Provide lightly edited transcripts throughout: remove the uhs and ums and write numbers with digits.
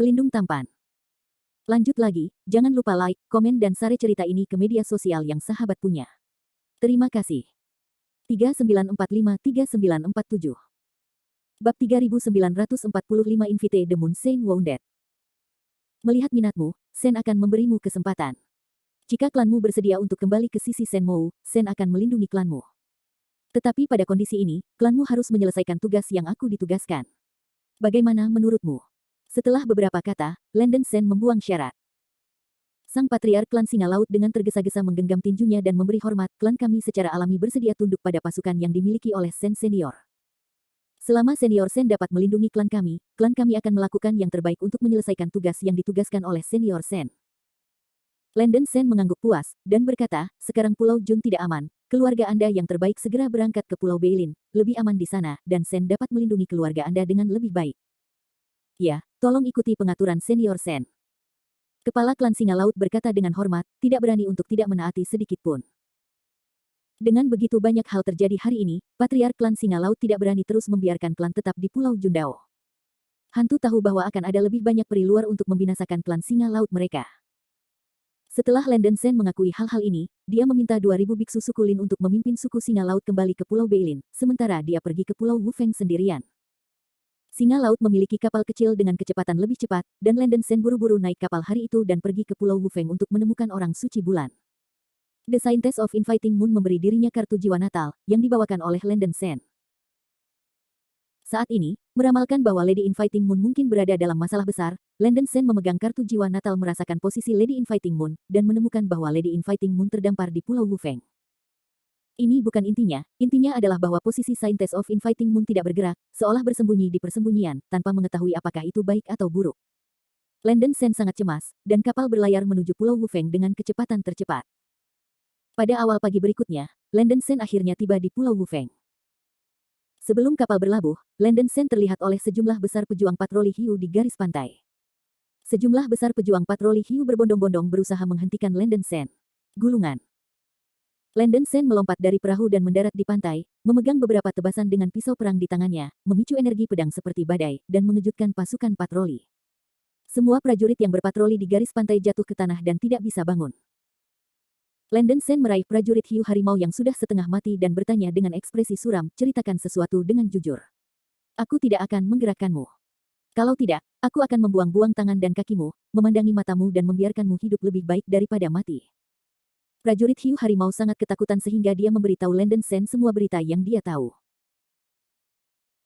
Pelindung tampan. Lanjut lagi, jangan lupa like, komen dan share cerita ini ke media sosial yang sahabat punya. Terima kasih. 3945-3947 Bab 3945 Invite the Moon Saint Wounded. Melihat minatmu, Sen akan memberimu kesempatan. Jika klanmu bersedia untuk kembali ke sisi Senmou, Sen akan melindungi klanmu. Tetapi pada kondisi ini, klanmu harus menyelesaikan tugas yang aku ditugaskan. Bagaimana menurutmu? Setelah beberapa kata, Landon Sen membuang syarat. Sang patriark klan Singa Laut dengan tergesa-gesa menggenggam tinjunya dan memberi hormat. Klan kami secara alami bersedia tunduk pada pasukan yang dimiliki oleh Sen senior. Selama senior Sen dapat melindungi klan kami akan melakukan yang terbaik untuk menyelesaikan tugas yang ditugaskan oleh senior Sen. Landon Sen mengangguk puas, dan berkata, sekarang Pulau Jun tidak aman. Keluarga Anda yang terbaik segera berangkat ke Pulau Beilin, lebih aman di sana, dan Sen dapat melindungi keluarga Anda dengan lebih baik. Ya, tolong ikuti pengaturan senior Sen. Kepala klan Singa Laut berkata dengan hormat, tidak berani untuk tidak menaati sedikit pun. Dengan begitu banyak hal terjadi hari ini, patriark klan Singa Laut tidak berani terus membiarkan klan tetap di Pulau Jundao. Hantu tahu bahwa akan ada lebih banyak peri luar untuk membinasakan klan Singa Laut mereka. Setelah Landon Sen mengakui hal-hal ini, dia meminta 2.000 biksu suku Lin untuk memimpin suku Singa Laut kembali ke Pulau Beilin, sementara dia pergi ke Pulau Wufeng sendirian. Singa Laut memiliki kapal kecil dengan kecepatan lebih cepat, dan Landon Sen buru-buru naik kapal hari itu dan pergi ke Pulau Wufeng untuk menemukan orang suci bulan. The Scientist of Inviting Moon memberi dirinya kartu jiwa Natal, yang dibawakan oleh Landon Sen. Saat ini, meramalkan bahwa Lady Inviting Moon mungkin berada dalam masalah besar, Landon Sen memegang kartu jiwa Natal merasakan posisi Lady Inviting Moon, dan menemukan bahwa Lady Inviting Moon terdampar di Pulau Wufeng. Ini bukan intinya adalah bahwa posisi Scientist of Inviting Moon tidak bergerak, seolah bersembunyi di persembunyian, tanpa mengetahui apakah itu baik atau buruk. Landon Sen sangat cemas, dan kapal berlayar menuju Pulau Wufeng dengan kecepatan tercepat. Pada awal pagi berikutnya, Landon Sen akhirnya tiba di Pulau Wufeng. Sebelum kapal berlabuh, Landon Sen terlihat oleh sejumlah besar pejuang patroli hiu di garis pantai. Sejumlah besar pejuang patroli hiu berbondong-bondong berusaha menghentikan Landon Sen. Gulungan. Landon Sen melompat dari perahu dan mendarat di pantai, memegang beberapa tebasan dengan pisau perang di tangannya, memicu energi pedang seperti badai, dan mengejutkan pasukan patroli. Semua prajurit yang berpatroli di garis pantai jatuh ke tanah dan tidak bisa bangun. Landon Sen meraih prajurit hiu harimau yang sudah setengah mati dan bertanya dengan ekspresi suram, ceritakan sesuatu dengan jujur. Aku tidak akan menggerakkanmu. Kalau tidak, aku akan membuang-buang tangan dan kakimu, memandangi matamu dan membiarkanmu hidup lebih baik daripada mati. Prajurit hiu harimau sangat ketakutan sehingga dia memberitahu Landon Sen semua berita yang dia tahu.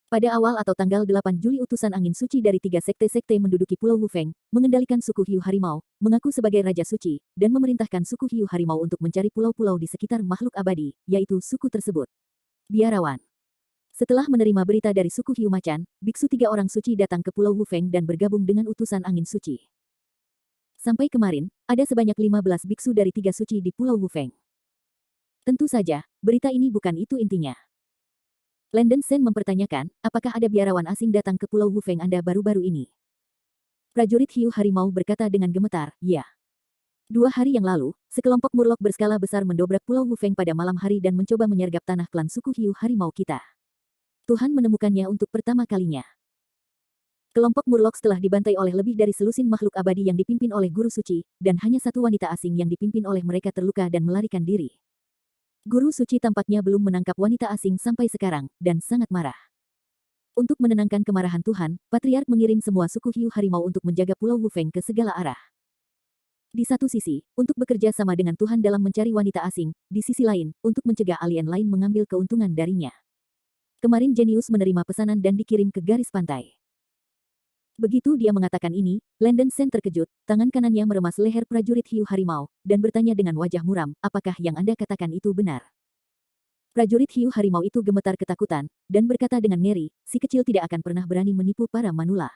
Pada awal atau tanggal 8 Juli utusan angin suci dari 3 sekte-sekte menduduki Pulau Wufeng, mengendalikan suku hiu harimau, mengaku sebagai Raja Suci, dan memerintahkan suku hiu harimau untuk mencari pulau-pulau di sekitar makhluk abadi, yaitu suku tersebut. Biarawan. Setelah menerima berita dari suku hiu macan, biksu 3 orang suci datang ke Pulau Wufeng dan bergabung dengan utusan angin suci. Sampai kemarin, ada sebanyak 15 biksu dari 3 suci di Pulau Wufeng. Tentu saja, berita ini bukan itu intinya. Landon Sen mempertanyakan, apakah ada biarawan asing datang ke Pulau Wufeng Anda baru-baru ini? Prajurit hiu harimau berkata dengan gemetar, ya. 2 hari yang lalu, sekelompok murloc berskala besar mendobrak Pulau Wufeng pada malam hari dan mencoba menyergap tanah klan suku hiu harimau kita. Tuhan menemukannya untuk pertama kalinya. Kelompok murloc telah dibantai oleh lebih dari selusin makhluk abadi yang dipimpin oleh guru suci, dan hanya satu wanita asing yang dipimpin oleh mereka terluka dan melarikan diri. Guru suci tampaknya belum menangkap wanita asing sampai sekarang, dan sangat marah. Untuk menenangkan kemarahan Tuhan, Patriark mengirim semua suku hiu harimau untuk menjaga Pulau Wufeng ke segala arah. Di satu sisi, untuk bekerja sama dengan Tuhan dalam mencari wanita asing, di sisi lain, untuk mencegah alien lain mengambil keuntungan darinya. Kemarin Genius menerima pesanan dan dikirim ke garis pantai. Begitu dia mengatakan ini, Landon Sen terkejut, tangan kanannya meremas leher prajurit hiu harimau, dan bertanya dengan wajah muram, apakah yang Anda katakan itu benar? Prajurit hiu harimau itu gemetar ketakutan, dan berkata dengan ngeri, si kecil tidak akan pernah berani menipu para manula.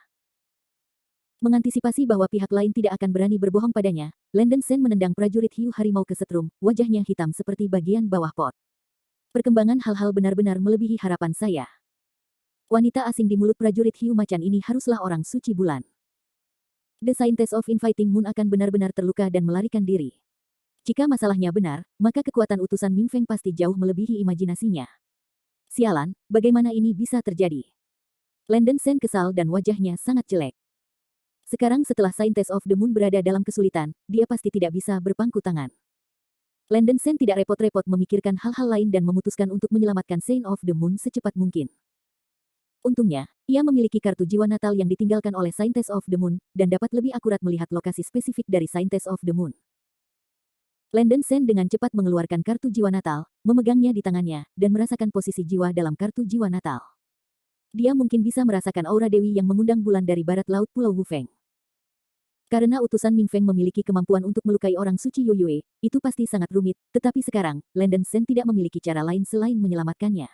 Mengantisipasi bahwa pihak lain tidak akan berani berbohong padanya, Landon Sen menendang prajurit hiu harimau ke setrum, wajahnya hitam seperti bagian bawah pot. Perkembangan hal-hal benar-benar melebihi harapan saya. Wanita asing di mulut prajurit hiu macan ini haruslah orang suci bulan. The Scientist of Inviting Moon akan benar-benar terluka dan melarikan diri. Jika masalahnya benar, maka kekuatan utusan Ming Feng pasti jauh melebihi imajinasinya. Sialan, bagaimana ini bisa terjadi? Landon Sen kesal dan wajahnya sangat jelek. Sekarang setelah Scientist of the Moon berada dalam kesulitan, dia pasti tidak bisa berpangku tangan. Landon Shen tidak repot-repot memikirkan hal-hal lain dan memutuskan untuk menyelamatkan Saint of the Moon secepat mungkin. Untungnya, ia memiliki kartu jiwa natal yang ditinggalkan oleh Scientist of the Moon, dan dapat lebih akurat melihat lokasi spesifik dari Scientist of the Moon. Landon Shen dengan cepat mengeluarkan kartu jiwa natal, memegangnya di tangannya, dan merasakan posisi jiwa dalam kartu jiwa natal. Dia mungkin bisa merasakan aura dewi yang mengundang bulan dari barat laut Pulau Wufeng. Karena utusan Ming Feng memiliki kemampuan untuk melukai orang suci Yoyue, itu pasti sangat rumit, tetapi sekarang, Landon Shen tidak memiliki cara lain selain menyelamatkannya.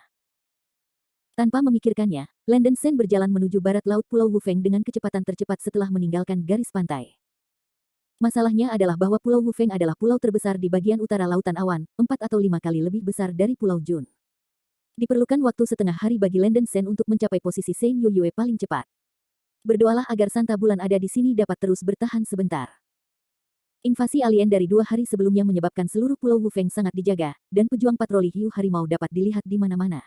Tanpa memikirkannya, Landon Shen berjalan menuju barat laut Pulau Wufeng dengan kecepatan tercepat setelah meninggalkan garis pantai. Masalahnya adalah bahwa Pulau Wufeng adalah pulau terbesar di bagian utara Lautan Awan, 4 atau 5 kali lebih besar dari Pulau Jun. Diperlukan waktu setengah hari bagi Landon Shen untuk mencapai posisi Saint Yoyue paling cepat. Berdoalah agar Santa Bulan ada di sini dapat terus bertahan sebentar. Invasi alien dari 2 hari sebelumnya menyebabkan seluruh Pulau Wufeng sangat dijaga, dan pejuang patroli hiu harimau dapat dilihat di mana-mana.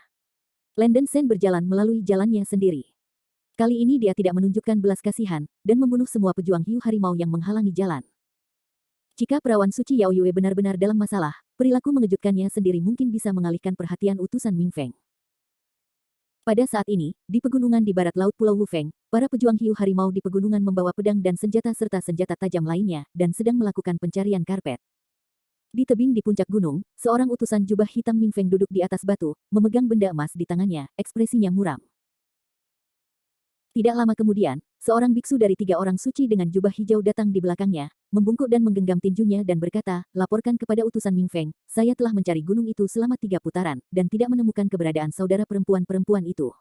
Landon Shen berjalan melalui jalannya sendiri. Kali ini dia tidak menunjukkan belas kasihan, dan membunuh semua pejuang hiu harimau yang menghalangi jalan. Jika perawan suci Yao Yue benar-benar dalam masalah, perilaku mengejutkannya sendiri mungkin bisa mengalihkan perhatian utusan Ming Feng. Pada saat ini, di pegunungan di barat laut Pulau Wufeng, para pejuang hiu harimau di pegunungan membawa pedang dan senjata serta senjata tajam lainnya, dan sedang melakukan pencarian karpet. Di tebing di puncak gunung, seorang utusan jubah hitam Ming Feng duduk di atas batu, memegang benda emas di tangannya, ekspresinya muram. Tidak lama kemudian, seorang biksu dari 3 orang suci dengan jubah hijau datang di belakangnya, membungkuk dan menggenggam tinjunya dan berkata, laporkan kepada utusan Ming Feng, saya telah mencari gunung itu selama 3 putaran, dan tidak menemukan keberadaan saudara perempuan-perempuan itu.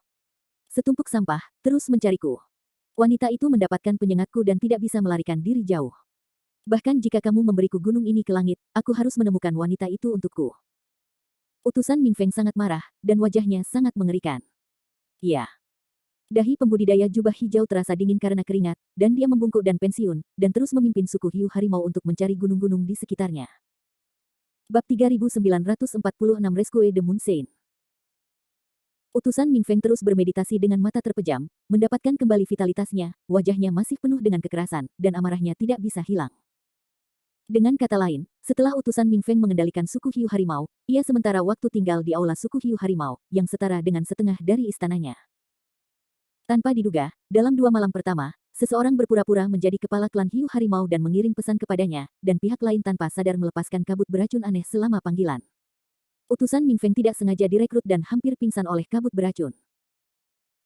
Setumpuk sampah, terus mencariku. Wanita itu mendapatkan penyengatku dan tidak bisa melarikan diri jauh. Bahkan jika kamu memberiku gunung ini ke langit, aku harus menemukan wanita itu untukku. Utusan Ming Feng sangat marah, dan wajahnya sangat mengerikan. Ya. Dahi pembudidaya jubah hijau terasa dingin karena keringat, dan dia membungkuk dan pensiun, dan terus memimpin suku hiu harimau untuk mencari gunung-gunung di sekitarnya. Bab 3946 Rescue the Moon Saint. Utusan Ming Feng terus bermeditasi dengan mata terpejam, mendapatkan kembali vitalitasnya, wajahnya masih penuh dengan kekerasan, dan amarahnya tidak bisa hilang. Dengan kata lain, setelah utusan Ming Feng mengendalikan suku hiu harimau, ia sementara waktu tinggal di aula suku hiu harimau, yang setara dengan setengah dari istananya. Tanpa diduga, dalam 2 malam pertama, seseorang berpura-pura menjadi kepala klan hiu harimau dan mengirim pesan kepadanya, dan pihak lain tanpa sadar melepaskan kabut beracun aneh selama panggilan. Utusan Ming Feng tidak sengaja direkrut dan hampir pingsan oleh kabut beracun.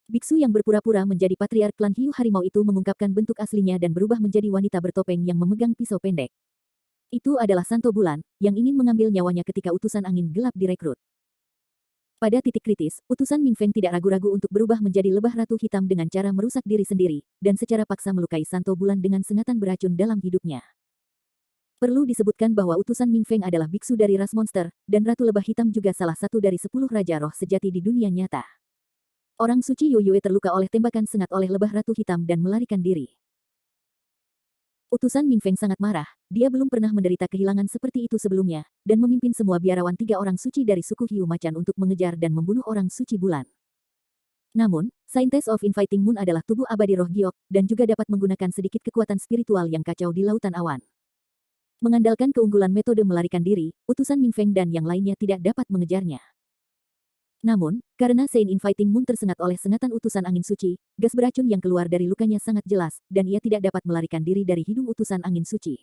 Biksu yang berpura-pura menjadi patriark klan hiu harimau itu mengungkapkan bentuk aslinya dan berubah menjadi wanita bertopeng yang memegang pisau pendek. Itu adalah Santo Bulan, yang ingin mengambil nyawanya ketika utusan angin gelap direkrut. Pada titik kritis, utusan Ming Feng tidak ragu-ragu untuk berubah menjadi lebah ratu hitam dengan cara merusak diri sendiri, dan secara paksa melukai Santo Bulan dengan sengatan beracun dalam hidupnya. Perlu disebutkan bahwa utusan Ming Feng adalah biksu dari ras monster, dan Ratu Lebah Hitam juga salah satu dari 10 Raja Roh sejati di dunia nyata. Orang suci Yoyue terluka oleh tembakan sengat oleh Lebah Ratu Hitam dan melarikan diri. Utusan Ming Feng sangat marah, dia belum pernah menderita kehilangan seperti itu sebelumnya, dan memimpin semua biarawan 3 orang suci dari suku Hiu Macan untuk mengejar dan membunuh orang suci bulan. Namun, Scientist of Infighting Moon adalah tubuh abadi roh giok, dan juga dapat menggunakan sedikit kekuatan spiritual yang kacau di lautan awan. Mengandalkan keunggulan metode melarikan diri, utusan Ming Feng dan yang lainnya tidak dapat mengejarnya. Namun, karena Saint Infighting Moon tersengat oleh sengatan utusan angin suci, gas beracun yang keluar dari lukanya sangat jelas, dan ia tidak dapat melarikan diri dari hidung utusan angin suci.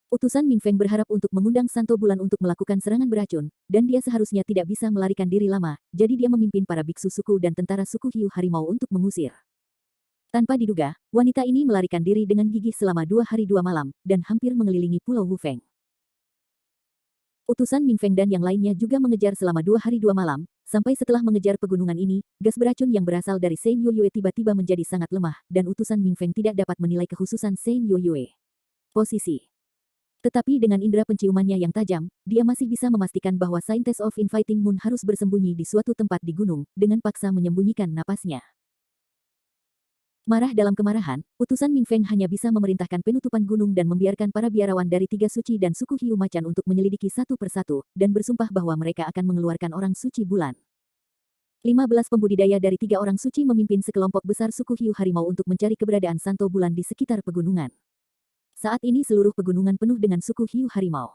Utusan Ming Feng berharap untuk mengundang Santo Bulan untuk melakukan serangan beracun, dan dia seharusnya tidak bisa melarikan diri lama, jadi dia memimpin para biksu suku dan tentara suku hiu harimau untuk mengusir. Tanpa diduga, wanita ini melarikan diri dengan gigih selama 2 hari 2 malam, dan hampir mengelilingi Pulau Wufeng. Utusan Ming Feng dan yang lainnya juga mengejar selama 2 hari 2 malam, sampai setelah mengejar pegunungan ini, gas beracun yang berasal dari Saint Yoyue tiba-tiba menjadi sangat lemah, dan utusan Ming Feng tidak dapat menilai kekhususan Saint Yoyue. Posisi. Tetapi dengan indera penciumannya yang tajam, dia masih bisa memastikan bahwa Scientist of Infighting Moon harus bersembunyi di suatu tempat di gunung, dengan paksa menyembunyikan napasnya. Marah dalam kemarahan, utusan Ming Feng hanya bisa memerintahkan penutupan gunung dan membiarkan para biarawan dari 3 suci dan suku hiu macan untuk menyelidiki satu persatu, dan bersumpah bahwa mereka akan mengeluarkan orang suci bulan. 15 pembudidaya dari 3 orang suci memimpin sekelompok besar suku hiu harimau untuk mencari keberadaan santo bulan di sekitar pegunungan. Saat ini seluruh pegunungan penuh dengan suku hiu harimau.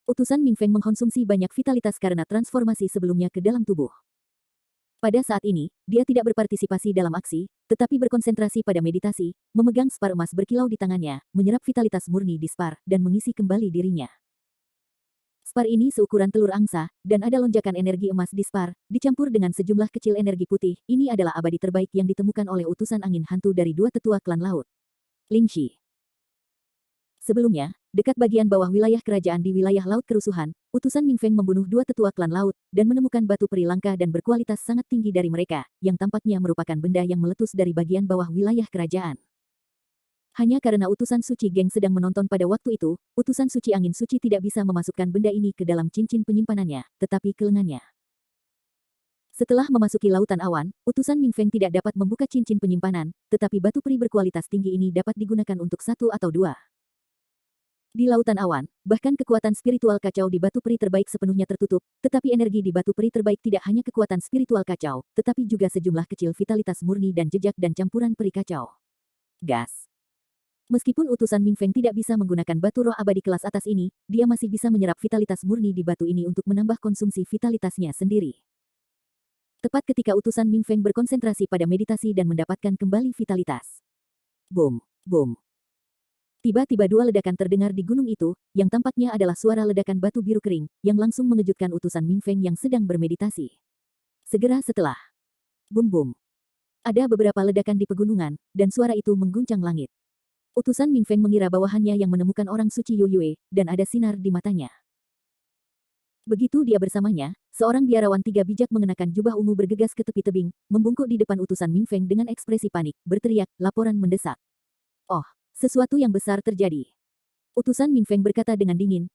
Utusan Ming Feng mengkonsumsi banyak vitalitas karena transformasi sebelumnya ke dalam tubuh. Pada saat ini, dia tidak berpartisipasi dalam aksi, tetapi berkonsentrasi pada meditasi, memegang spar emas berkilau di tangannya, menyerap vitalitas murni di spar, dan mengisi kembali dirinya. Spar ini seukuran telur angsa, dan ada lonjakan energi emas di spar, dicampur dengan sejumlah kecil energi putih. Ini adalah abadi terbaik yang ditemukan oleh utusan angin hantu dari 2 tetua klan laut. Lingxi. Sebelumnya, dekat bagian bawah wilayah kerajaan di wilayah Laut Kerusuhan, utusan Ming Feng membunuh 2 tetua klan laut, dan menemukan batu peri langka dan berkualitas sangat tinggi dari mereka, yang tampaknya merupakan benda yang meletus dari bagian bawah wilayah kerajaan. Hanya karena utusan suci geng sedang menonton pada waktu itu, utusan suci angin suci tidak bisa memasukkan benda ini ke dalam cincin penyimpanannya, tetapi ke lengannya. Setelah memasuki lautan awan, utusan Ming Feng tidak dapat membuka cincin penyimpanan, tetapi batu peri berkualitas tinggi ini dapat digunakan untuk 1 atau 2. Di lautan awan, bahkan kekuatan spiritual kacau di batu peri terbaik sepenuhnya tertutup, tetapi energi di batu peri terbaik tidak hanya kekuatan spiritual kacau, tetapi juga sejumlah kecil vitalitas murni dan jejak dan campuran peri kacau. Gas. Meskipun utusan Ming Feng tidak bisa menggunakan batu roh abadi kelas atas ini, dia masih bisa menyerap vitalitas murni di batu ini untuk menambah konsumsi vitalitasnya sendiri. Tepat ketika utusan Ming Feng berkonsentrasi pada meditasi dan mendapatkan kembali vitalitas. Boom, boom. Tiba-tiba 2 ledakan terdengar di gunung itu, yang tampaknya adalah suara ledakan batu biru kering, yang langsung mengejutkan utusan Ming Feng yang sedang bermeditasi. Segera setelah. Boom boom. Ada beberapa ledakan di pegunungan, dan suara itu mengguncang langit. Utusan Ming Feng mengira bawahannya yang menemukan orang suci Yu Yue, dan ada sinar di matanya. Begitu dia bersamanya, seorang biarawan 3 bijak mengenakan jubah ungu bergegas ke tepi tebing, membungkuk di depan utusan Ming Feng dengan ekspresi panik, berteriak, laporan mendesak. Oh, sesuatu yang besar terjadi. Utusan Ming Feng berkata dengan dingin,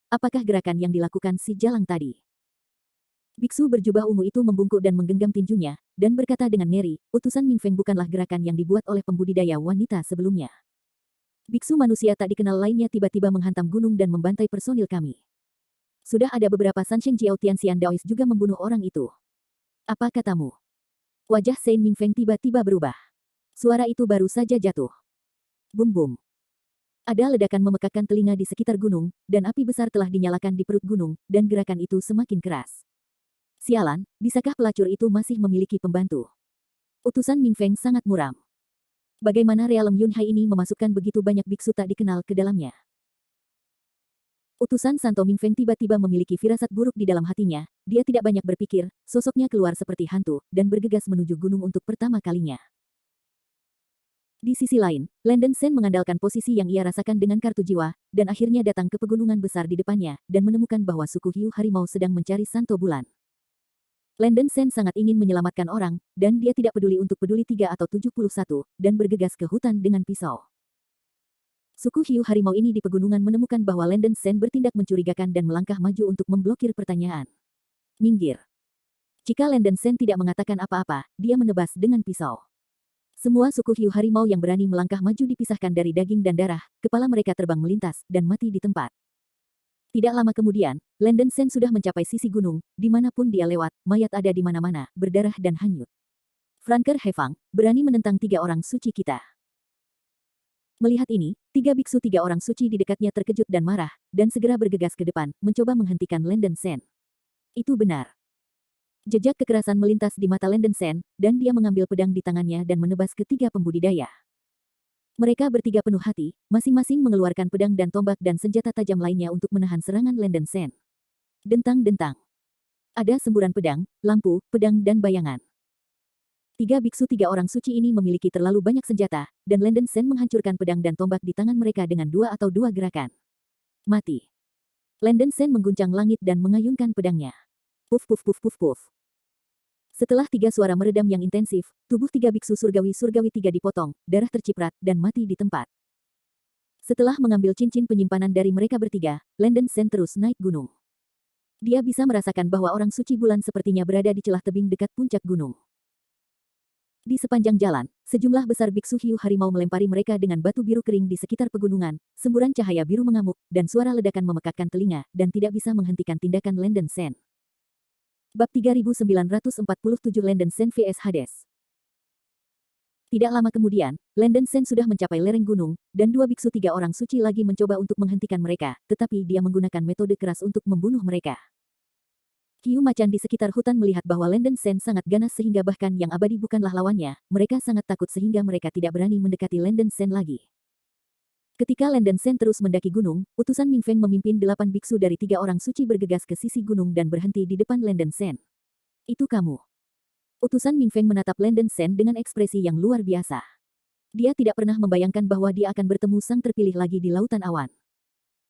apakah gerakan yang dilakukan si Jalang tadi? Biksu berjubah ungu itu membungkuk dan menggenggam tinjunya, dan berkata dengan ngeri, utusan Ming Feng bukanlah gerakan yang dibuat oleh pembudidaya wanita sebelumnya. Biksu manusia tak dikenal lainnya tiba-tiba menghantam gunung dan membantai personil kami. Sudah ada beberapa Sansheng Jiao Tianxian Daois juga membunuh orang itu. Apa katamu? Wajah Sein Ming Feng tiba-tiba berubah. Suara itu baru saja jatuh. Bum bum. Ada ledakan memekakkan telinga di sekitar gunung, dan api besar telah dinyalakan di perut gunung, dan gerakan itu semakin keras. Sialan, bisakah pelacur itu masih memiliki pembantu? Utusan Ming Feng sangat muram. Bagaimana realem Yunhai ini memasukkan begitu banyak biksu tak dikenal ke dalamnya? Utusan Santo Ming Feng tiba-tiba memiliki firasat buruk di dalam hatinya, dia tidak banyak berpikir, sosoknya keluar seperti hantu, dan bergegas menuju gunung untuk pertama kalinya. Di sisi lain, Landen Sen mengandalkan posisi yang ia rasakan dengan kartu jiwa, dan akhirnya datang ke pegunungan besar di depannya, dan menemukan bahwa suku hiu harimau sedang mencari santo bulan. Landen Sen sangat ingin menyelamatkan orang, dan dia tidak peduli untuk peduli 3 atau 71, dan bergegas ke hutan dengan pisau. Suku hiu harimau ini di pegunungan menemukan bahwa Landen Sen bertindak mencurigakan dan melangkah maju untuk memblokir pertanyaan. Minggir. Jika Landen Sen tidak mengatakan apa-apa, dia menebas dengan pisau. Semua suku hiu harimau yang berani melangkah maju dipisahkan dari daging dan darah, kepala mereka terbang melintas, dan mati di tempat. Tidak lama kemudian, Landen Sen sudah mencapai sisi gunung, dimanapun dia lewat, mayat ada di mana-mana, berdarah dan hanyut. Franker Hefang, berani menentang 3 orang suci kita. Melihat ini, 3 biksu 3 orang suci di dekatnya terkejut dan marah, dan segera bergegas ke depan, mencoba menghentikan Landen Sen. Itu benar. Jejak kekerasan melintas di mata Landen Sen, dan dia mengambil pedang di tangannya dan menebas ke 3 pembudidaya. Mereka bertiga penuh hati, masing-masing mengeluarkan pedang dan tombak dan senjata tajam lainnya untuk menahan serangan Landen Sen. Dentang-dentang. Ada semburan pedang, lampu, pedang dan bayangan. 3 biksu 3 orang suci ini memiliki terlalu banyak senjata, dan Landen Sen menghancurkan pedang dan tombak di tangan mereka dengan 2 atau 2 gerakan. Mati. Landen Sen mengguncang langit dan mengayunkan pedangnya. Puf puf puf puf puf. Setelah 3 suara meredam yang intensif, tubuh 3 biksu surgawi-surgawi 3 dipotong, darah terciprat, dan mati di tempat. Setelah mengambil cincin penyimpanan dari mereka bertiga, Landen Sen terus naik gunung. Dia bisa merasakan bahwa orang suci bulan sepertinya berada di celah tebing dekat puncak gunung. Di sepanjang jalan, sejumlah besar biksu hiu harimau melempari mereka dengan batu biru kering di sekitar pegunungan, semburan cahaya biru mengamuk, dan suara ledakan memekakkan telinga, dan tidak bisa menghentikan tindakan Landen Sen. Bab 3947 Landen Sen vs Hades. Tidak lama kemudian, Landen Sen sudah mencapai lereng gunung, dan dua biksu tiga orang suci lagi mencoba untuk menghentikan mereka, tetapi dia menggunakan metode keras untuk membunuh mereka. Kiu Macan di sekitar hutan melihat bahwa Landen Sen sangat ganas sehingga bahkan yang abadi bukanlah lawannya, mereka sangat takut sehingga mereka tidak berani mendekati Landen Sen lagi. Ketika Landen Sen terus mendaki gunung, utusan Ming Feng memimpin 8 biksu dari 3 orang suci bergegas ke sisi gunung dan berhenti di depan Landen Sen. Itu kamu. Utusan Ming Feng menatap Landen Sen dengan ekspresi yang luar biasa. Dia tidak pernah membayangkan bahwa dia akan bertemu sang terpilih lagi di lautan awan.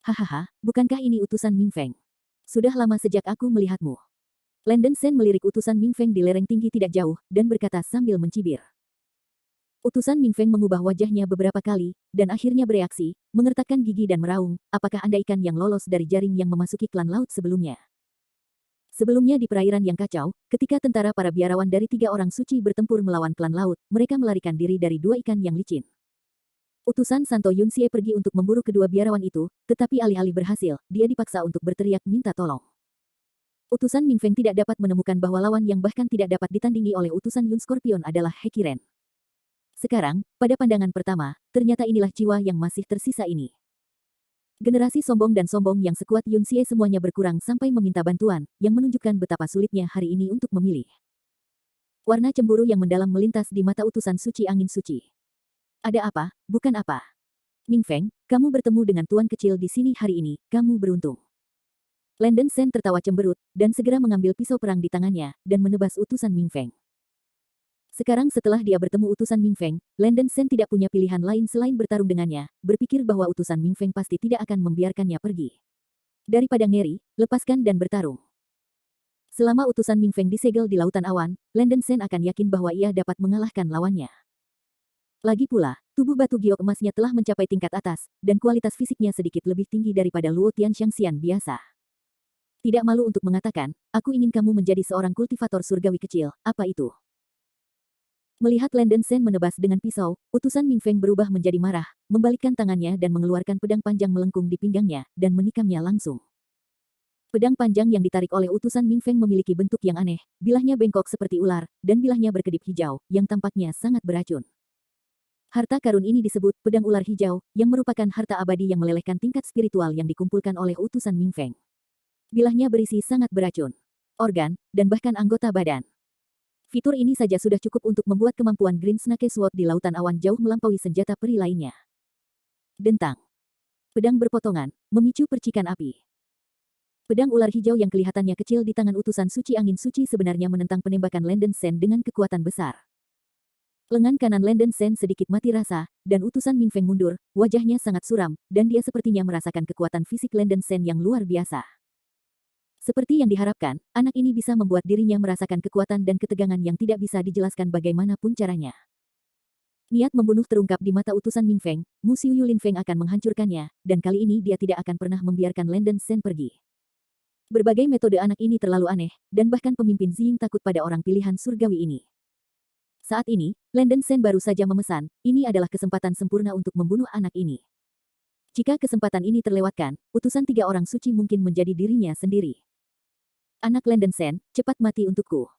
Hahaha, bukankah ini utusan Ming Feng? Sudah lama sejak aku melihatmu. Landen Sen melirik utusan Ming Feng di lereng tinggi tidak jauh, dan berkata sambil mencibir. Utusan Ming Feng mengubah wajahnya beberapa kali, dan akhirnya bereaksi, mengertakkan gigi dan meraung, apakah Anda ikan yang lolos dari jaring yang memasuki klan laut sebelumnya? Sebelumnya di perairan yang kacau, ketika tentara para biarawan dari 3 orang suci bertempur melawan klan laut, mereka melarikan diri dari 2 ikan yang licin. Utusan Santo Yunxie pergi untuk memburu kedua biarawan itu, tetapi alih-alih berhasil, dia dipaksa untuk berteriak minta tolong. Utusan Ming Feng tidak dapat menemukan bahwa lawan yang bahkan tidak dapat ditandingi oleh utusan Yun Scorpion adalah Hekiren. Sekarang, pada pandangan pertama, ternyata inilah jiwa yang masih tersisa ini. Generasi sombong dan sombong yang sekuat Yun Xie semuanya berkurang sampai meminta bantuan, yang menunjukkan betapa sulitnya hari ini untuk memilih. Warna cemburu yang mendalam melintas di mata utusan suci angin suci. Ada apa, bukan apa? Ming Feng, kamu bertemu dengan tuan kecil di sini hari ini, kamu beruntung. Landen Sen tertawa cemberut, dan segera mengambil pisau perang di tangannya, dan menebas utusan Ming Feng. Sekarang setelah dia bertemu utusan Ming Feng, Landen Sen tidak punya pilihan lain selain bertarung dengannya, berpikir bahwa utusan Ming Feng pasti tidak akan membiarkannya pergi. Daripada ngeri, lepaskan dan bertarung. Selama utusan Ming Feng disegel di lautan awan, Landen Sen akan yakin bahwa ia dapat mengalahkan lawannya. Lagi pula, tubuh batu giok emasnya telah mencapai tingkat atas, dan kualitas fisiknya sedikit lebih tinggi daripada Luo Tian Xiangxian biasa. Tidak malu untuk mengatakan, aku ingin kamu menjadi seorang kultivator surgawi kecil, apa itu? Melihat Landen Sen menebas dengan pisau, utusan Ming Feng berubah menjadi marah, membalikkan tangannya dan mengeluarkan pedang panjang melengkung di pinggangnya, dan menikamnya langsung. Pedang panjang yang ditarik oleh utusan Ming Feng memiliki bentuk yang aneh, bilahnya bengkok seperti ular, dan bilahnya berkedip hijau, yang tampaknya sangat beracun. Harta karun ini disebut pedang ular hijau, yang merupakan harta abadi yang melelehkan tingkat spiritual yang dikumpulkan oleh utusan Ming Feng. Bilahnya berisi sangat beracun, organ, dan bahkan anggota badan. Fitur ini saja sudah cukup untuk membuat kemampuan Green Snake Sword di lautan awan jauh melampaui senjata peri lainnya. Dentang. Pedang berpotongan, memicu percikan api. Pedang ular hijau yang kelihatannya kecil di tangan utusan suci angin suci sebenarnya menentang penembakan Landen Sen dengan kekuatan besar. Lengan kanan Landen Sen sedikit mati rasa, dan utusan Ming Feng mundur, wajahnya sangat suram, dan dia sepertinya merasakan kekuatan fisik Landen Sen yang luar biasa. Seperti yang diharapkan, anak ini bisa membuat dirinya merasakan kekuatan dan ketegangan yang tidak bisa dijelaskan bagaimanapun caranya. Niat membunuh terungkap di mata utusan Ming Feng, Mu Xiu Yulin Feng akan menghancurkannya, dan kali ini dia tidak akan pernah membiarkan Landen Sen pergi. Berbagai metode anak ini terlalu aneh, dan bahkan pemimpin Ziying takut pada orang pilihan surgawi ini. Saat ini, Landen Sen baru saja memesan, ini adalah kesempatan sempurna untuk membunuh anak ini. Jika kesempatan ini terlewatkan, utusan 3 orang suci mungkin menjadi dirinya sendiri. Anak Landen Sen, cepat mati untukku.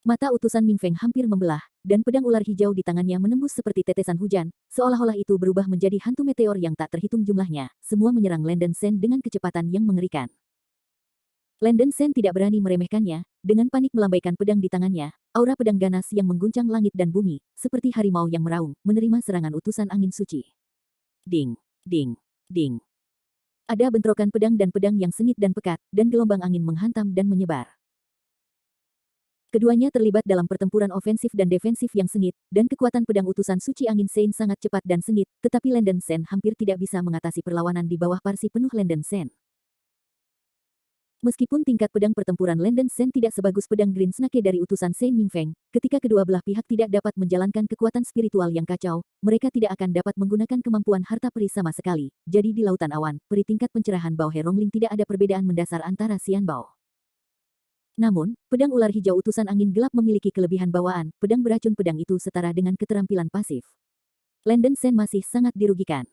Mata utusan Ming Feng hampir membelah, dan pedang ular hijau di tangannya menembus seperti tetesan hujan, seolah-olah itu berubah menjadi hantu meteor yang tak terhitung jumlahnya, semua menyerang Landen Sen dengan kecepatan yang mengerikan. Landen Sen tidak berani meremehkannya, dengan panik melambaikan pedang di tangannya, aura pedang ganas yang mengguncang langit dan bumi, seperti harimau yang meraung, menerima serangan utusan angin suci. Ding, ding, ding. Ada bentrokan pedang dan pedang yang sengit dan pekat, dan gelombang angin menghantam dan menyebar. Keduanya terlibat dalam pertempuran ofensif dan defensif yang sengit, dan kekuatan pedang utusan suci angin Sein sangat cepat dan sengit, tetapi Landen Sen hampir tidak bisa mengatasi perlawanan di bawah parsi penuh Landen Sen. Meskipun tingkat pedang pertempuran Landen Sen tidak sebagus pedang Green Snake dari utusan Sein Ming Feng, ketika kedua belah pihak tidak dapat menjalankan kekuatan spiritual yang kacau, mereka tidak akan dapat menggunakan kemampuan harta peri sama sekali. Jadi di lautan awan, peri tingkat pencerahan Bao He Rongling tidak ada perbedaan mendasar antara Xian Bao. Namun, pedang ular hijau utusan angin gelap memiliki kelebihan bawaan, pedang beracun pedang itu setara dengan keterampilan pasif. Landen Sen masih sangat dirugikan.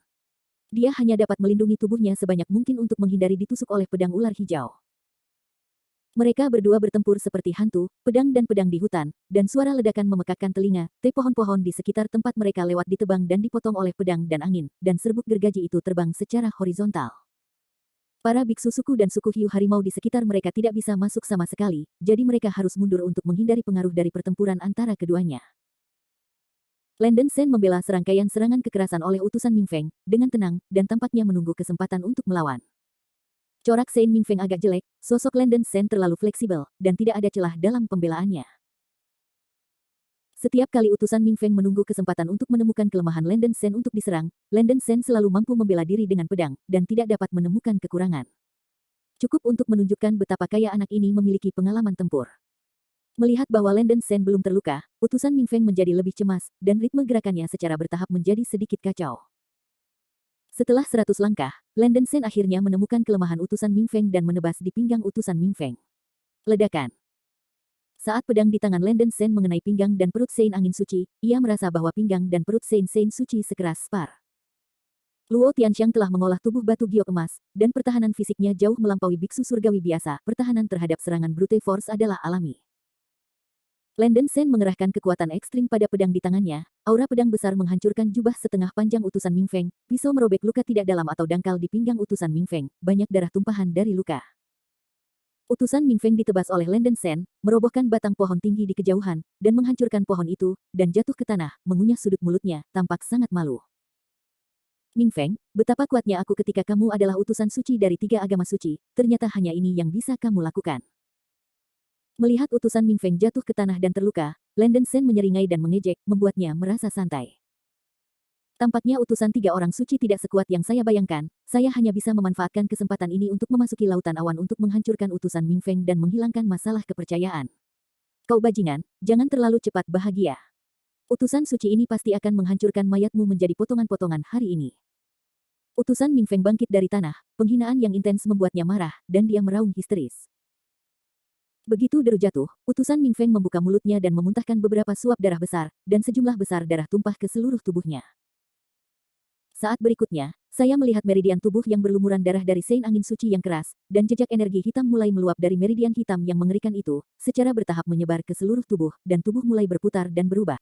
Dia hanya dapat melindungi tubuhnya sebanyak mungkin untuk menghindari ditusuk oleh pedang ular hijau. Mereka berdua bertempur seperti hantu, pedang dan pedang di hutan, dan suara ledakan memekakkan telinga, pohon-pohon di sekitar tempat mereka lewat ditebang dan dipotong oleh pedang dan angin, dan serbuk gergaji itu terbang secara horizontal. Para biksu suku dan suku hiu harimau di sekitar mereka tidak bisa masuk sama sekali, jadi mereka harus mundur untuk menghindari pengaruh dari pertempuran antara keduanya. Landen Sen membela serangkaian serangan kekerasan oleh utusan Ming Feng, dengan tenang, dan tampaknya menunggu kesempatan untuk melawan. Corak Sein Ming Feng agak jelek, sosok Landen Sen terlalu fleksibel, dan tidak ada celah dalam pembelaannya. Setiap kali utusan Ming Feng menunggu kesempatan untuk menemukan kelemahan Landen Sen untuk diserang, Landen Sen selalu mampu membela diri dengan pedang, dan tidak dapat menemukan kekurangan. Cukup untuk menunjukkan betapa kaya anak ini memiliki pengalaman tempur. Melihat bahwa Landen Sen belum terluka, utusan Ming Feng menjadi lebih cemas, dan ritme gerakannya secara bertahap menjadi sedikit kacau. Setelah 100 langkah, Landen Sen akhirnya menemukan kelemahan utusan Ming Feng dan menebas di pinggang utusan Ming Feng. Ledakan. Saat pedang di tangan Landen Sen mengenai pinggang dan perut Sein angin suci, ia merasa bahwa pinggang dan perut Sein suci sekeras spar. Luo Tianxiang telah mengolah tubuh batu giok emas, dan pertahanan fisiknya jauh melampaui biksu surgawi biasa. Pertahanan terhadap serangan brute force adalah alami. Landen Sen mengerahkan kekuatan ekstrim pada pedang di tangannya, aura pedang besar menghancurkan jubah setengah panjang utusan Ming Feng, pisau merobek luka tidak dalam atau dangkal di pinggang utusan Ming Feng, banyak darah tumpahan dari luka. Utusan Ming Feng ditebas oleh Landen Sen, merobohkan batang pohon tinggi di kejauhan, dan menghancurkan pohon itu, dan jatuh ke tanah, mengunyah sudut mulutnya, tampak sangat malu. Ming Feng, betapa kuatnya aku ketika kamu adalah utusan suci dari 3 agama suci, ternyata hanya ini yang bisa kamu lakukan. Melihat utusan Ming Feng jatuh ke tanah dan terluka, Landen Sen menyeringai dan mengejek, membuatnya merasa santai. Tampaknya utusan 3 orang suci tidak sekuat yang saya bayangkan, saya hanya bisa memanfaatkan kesempatan ini untuk memasuki lautan awan untuk menghancurkan utusan Ming Feng dan menghilangkan masalah kepercayaan. Kau bajingan, jangan terlalu cepat bahagia. Utusan suci ini pasti akan menghancurkan mayatmu menjadi potongan-potongan hari ini. Utusan Ming Feng bangkit dari tanah, penghinaan yang intens membuatnya marah, dan dia meraung histeris. Begitu deru jatuh, utusan Ming Feng membuka mulutnya dan memuntahkan beberapa suap darah besar, dan sejumlah besar darah tumpah ke seluruh tubuhnya. Saat berikutnya, saya melihat meridian tubuh yang berlumuran darah dari Sein angin suci yang keras, dan jejak energi hitam mulai meluap dari meridian hitam yang mengerikan itu, secara bertahap menyebar ke seluruh tubuh, dan tubuh mulai berputar dan berubah.